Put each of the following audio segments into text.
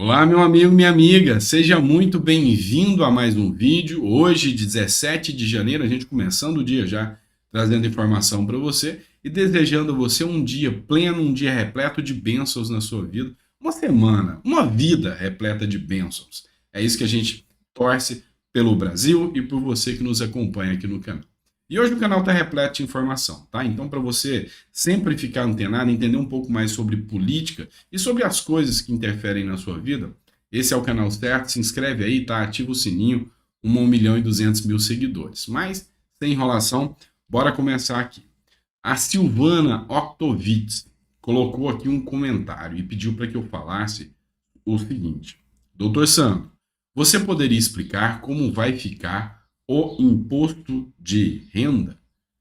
Olá, meu amigo, minha amiga, seja muito bem-vindo a mais um vídeo. Hoje, 17 de janeiro, a gente começando o dia já trazendo informação para você e desejando a você um dia pleno, um dia repleto de bênçãos na sua vida, uma semana, uma vida repleta de bênçãos. É isso que a gente torce pelo Brasil e por você que nos acompanha aqui no canal. E hoje o canal está repleto de informação, tá? Então, para você sempre ficar antenado, entender um pouco mais sobre política e sobre as coisas que interferem na sua vida, esse é o canal certo. Se inscreve aí, tá? Ativa o sininho, 1.200.000 seguidores. Mas, sem enrolação, bora começar aqui. A Silvana Octovitz colocou aqui um comentário e pediu para que eu falasse o seguinte: Doutor Sandro, você poderia explicar como vai ficar o imposto de renda?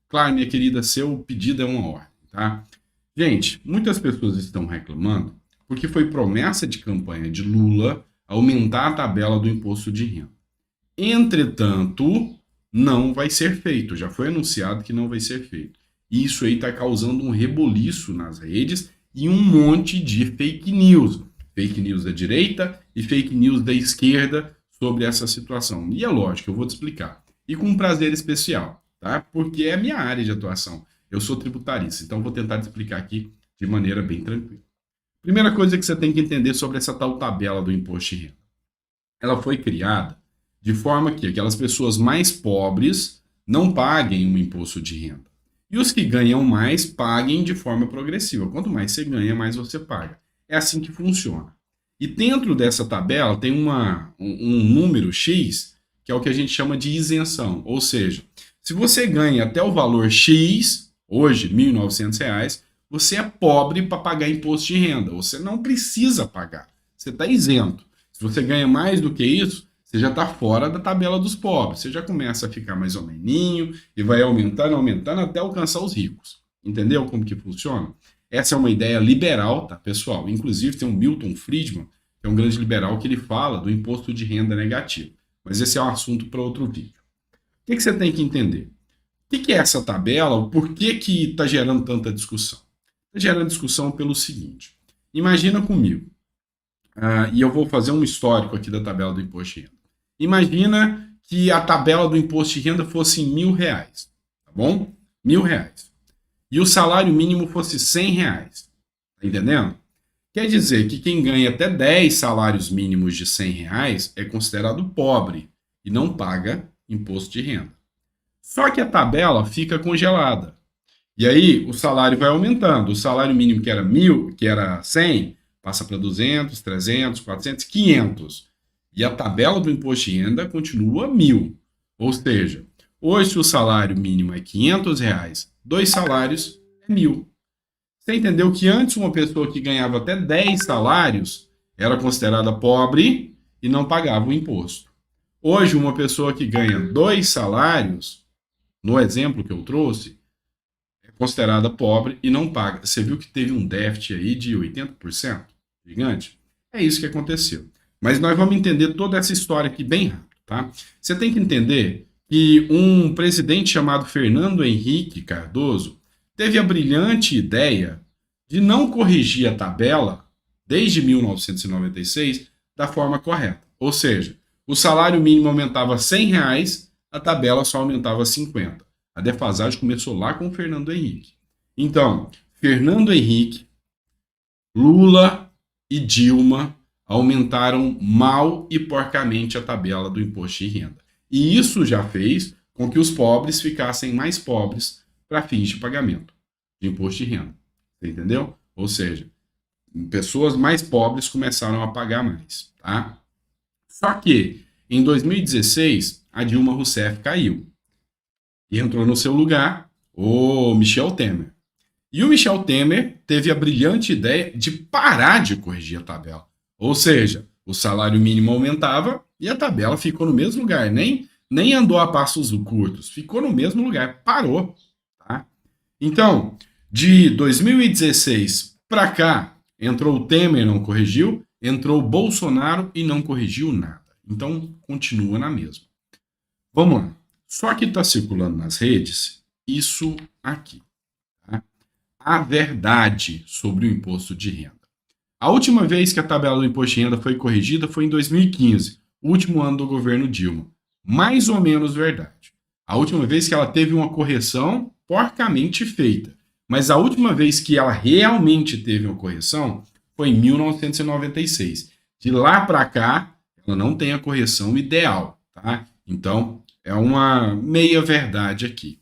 Claro, minha querida, seu pedido é uma ordem, tá? Gente, muitas pessoas estão reclamando porque foi promessa de campanha de Lula aumentar a tabela do imposto de renda. Entretanto, não vai ser feito. Já foi anunciado que não vai ser feito. E isso aí está causando um reboliço nas redes e um monte de fake news. Fake news da direita e fake news da esquerda sobre essa situação. E é lógico, eu vou te explicar. E com um prazer especial, tá? Porque é a minha área de atuação. Eu sou tributarista, então vou tentar te explicar aqui de maneira bem tranquila. Primeira coisa que você tem que entender sobre essa tal tabela do imposto de renda. Ela foi criada de forma que aquelas pessoas mais pobres não paguem um imposto de renda. E os que ganham mais paguem de forma progressiva. Quanto mais você ganha, mais você paga. É assim que funciona. E dentro dessa tabela tem um número X, que é o que a gente chama de isenção. Ou seja, se você ganha até o valor X, hoje R$ 1.900, você é pobre para pagar imposto de renda. Você não precisa pagar. Você está isento. Se você ganha mais do que isso, você já está fora da tabela dos pobres. Você já começa a ficar mais ou menos e vai aumentando, aumentando até alcançar os ricos. Entendeu como que funciona? Essa é uma ideia liberal, tá, pessoal? Inclusive tem o Milton Friedman, que é um grande liberal, que ele fala do imposto de renda negativo. Mas esse é um assunto para outro vídeo. O que você tem que entender? O que é essa tabela? Por que está gerando tanta discussão? Está gerando discussão pelo seguinte. Imagina comigo, e eu vou fazer um histórico aqui da tabela do imposto de renda. Imagina que a tabela do imposto de renda fosse em R$ 1.000, tá bom? R$ 1.000. E o salário mínimo fosse R$ 100. Tá entendendo? Quer dizer que quem ganha até 10 salários mínimos de R$ 100 é considerado pobre e não paga imposto de renda. Só que a tabela fica congelada. E aí o salário vai aumentando. O salário mínimo que era 1.000, que era 100, passa para 200, 300, 400, 500. E a tabela do imposto de renda continua 1.000. Ou seja, hoje se o salário mínimo é R$ 500, 2 salários é 1.000. Você entendeu que antes uma pessoa que ganhava até 10 salários era considerada pobre e não pagava o imposto. Hoje uma pessoa que ganha 2 salários, no exemplo que eu trouxe, é considerada pobre e não paga. Você viu que teve um déficit aí de 80%? Gigante? É isso que aconteceu. Mas nós vamos entender toda essa história aqui bem rápido, tá? Você tem que entender que um presidente chamado Fernando Henrique Cardoso teve a brilhante ideia de não corrigir a tabela desde 1996 da forma correta. Ou seja, o salário mínimo aumentava R$ 100, a tabela só aumentava 50. A defasagem começou lá com o Fernando Henrique. Então, Fernando Henrique, Lula e Dilma aumentaram mal e porcamente a tabela do imposto de renda. E isso já fez com que os pobres ficassem mais pobres para fins de pagamento de imposto de renda. Você entendeu? Ou seja, pessoas mais pobres começaram a pagar mais, tá? Só que, em 2016, a Dilma Rousseff caiu. E entrou no seu lugar o Michel Temer. E o Michel Temer teve a brilhante ideia de parar de corrigir a tabela. Ou seja, o salário mínimo aumentava e a tabela ficou no mesmo lugar. Nem andou a passos curtos, ficou no mesmo lugar, parou. Tá? Então, de 2016 para cá, entrou o Temer, não corrigiu, entrou o Bolsonaro e não corrigiu nada. Então, continua na mesma. Vamos lá. Só que está circulando nas redes isso aqui. Tá? A verdade sobre o imposto de renda. A última vez que a tabela do imposto de renda foi corrigida foi em 2015, último ano do governo Dilma. Mais ou menos verdade. A última vez que ela teve uma correção porcamente feita. Mas a última vez que ela realmente teve uma correção foi em 1996. De lá para cá, ela não tem a correção ideal, tá? Então, é uma meia-verdade aqui.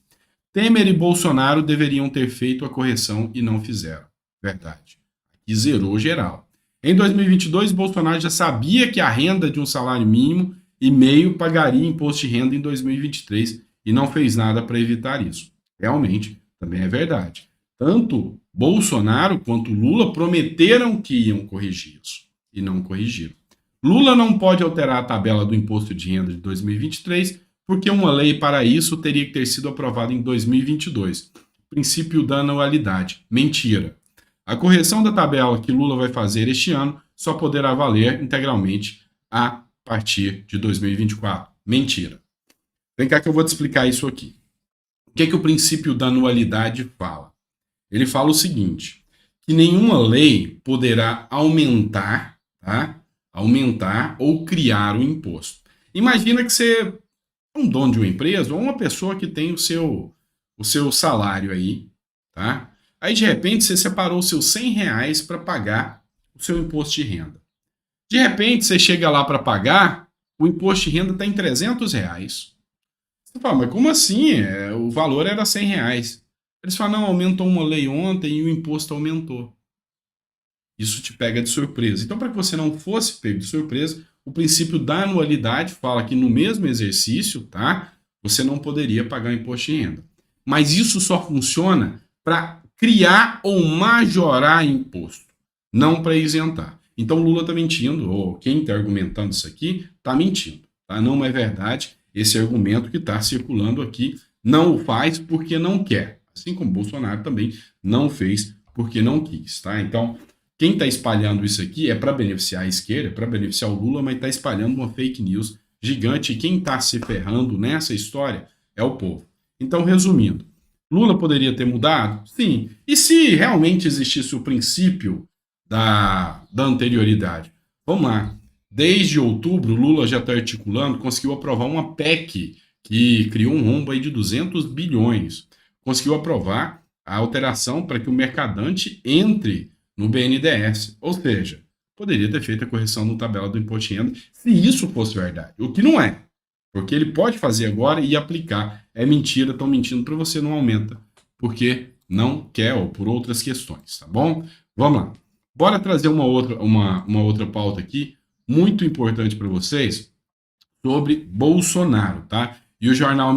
Temer e Bolsonaro deveriam ter feito a correção e não fizeram. Verdade. Aqui zerou geral. Em 2022, Bolsonaro já sabia que a renda de um salário mínimo e meio pagaria imposto de renda em 2023 e não fez nada para evitar isso. Realmente, também é verdade. Tanto Bolsonaro quanto Lula prometeram que iam corrigir isso e não corrigiram. Lula não pode alterar a tabela do imposto de renda de 2023 porque uma lei para isso teria que ter sido aprovada em 2022. Princípio da anualidade. Mentira. A correção da tabela que Lula vai fazer este ano só poderá valer integralmente a partir de 2024. Mentira. Vem cá que eu vou te explicar isso aqui. O que é que o princípio da anualidade fala? Ele fala o seguinte, que nenhuma lei poderá aumentar, tá? Aumentar ou criar o imposto. Imagina que você é um dono de uma empresa ou uma pessoa que tem o seu salário aí, tá? Aí, de repente, você separou os seus R$ 100 para pagar o seu imposto de renda. De repente, você chega lá para pagar, o imposto de renda está em R$ 300. Você fala, mas como assim? O valor era R$ 100. Eles falam, não, aumentou uma lei ontem e o imposto aumentou. Isso te pega de surpresa. Então, para que você não fosse pego de surpresa, o princípio da anualidade fala que no mesmo exercício, tá? Você não poderia pagar imposto de renda. Mas isso só funciona para criar ou majorar imposto, não para isentar. Então, Lula está mentindo, ou quem está argumentando isso aqui está mentindo. Tá? Não é verdade esse argumento que está circulando aqui. Não o faz porque não quer. Assim como Bolsonaro também não fez porque não quis. Tá? Então, quem está espalhando isso aqui é para beneficiar a esquerda, para beneficiar o Lula, mas está espalhando uma fake news gigante. E quem está se ferrando nessa história é o povo. Então, resumindo, Lula poderia ter mudado? Sim. E se realmente existisse o princípio da anterioridade? Vamos lá. Desde outubro, Lula já está articulando, conseguiu aprovar uma PEC que criou um rombo aí de 200 bilhões. Conseguiu aprovar a alteração para que o mercadante entre no BNDES. Ou seja, poderia ter feito a correção no tabela do imposto de renda se isso fosse verdade. O que não é. Porque ele pode fazer agora e aplicar. É mentira, estão mentindo para você, não aumenta. Porque não quer ou por outras questões, tá bom? Vamos lá. Bora trazer uma outra pauta aqui, muito importante para vocês, sobre Bolsonaro, tá? E o jornal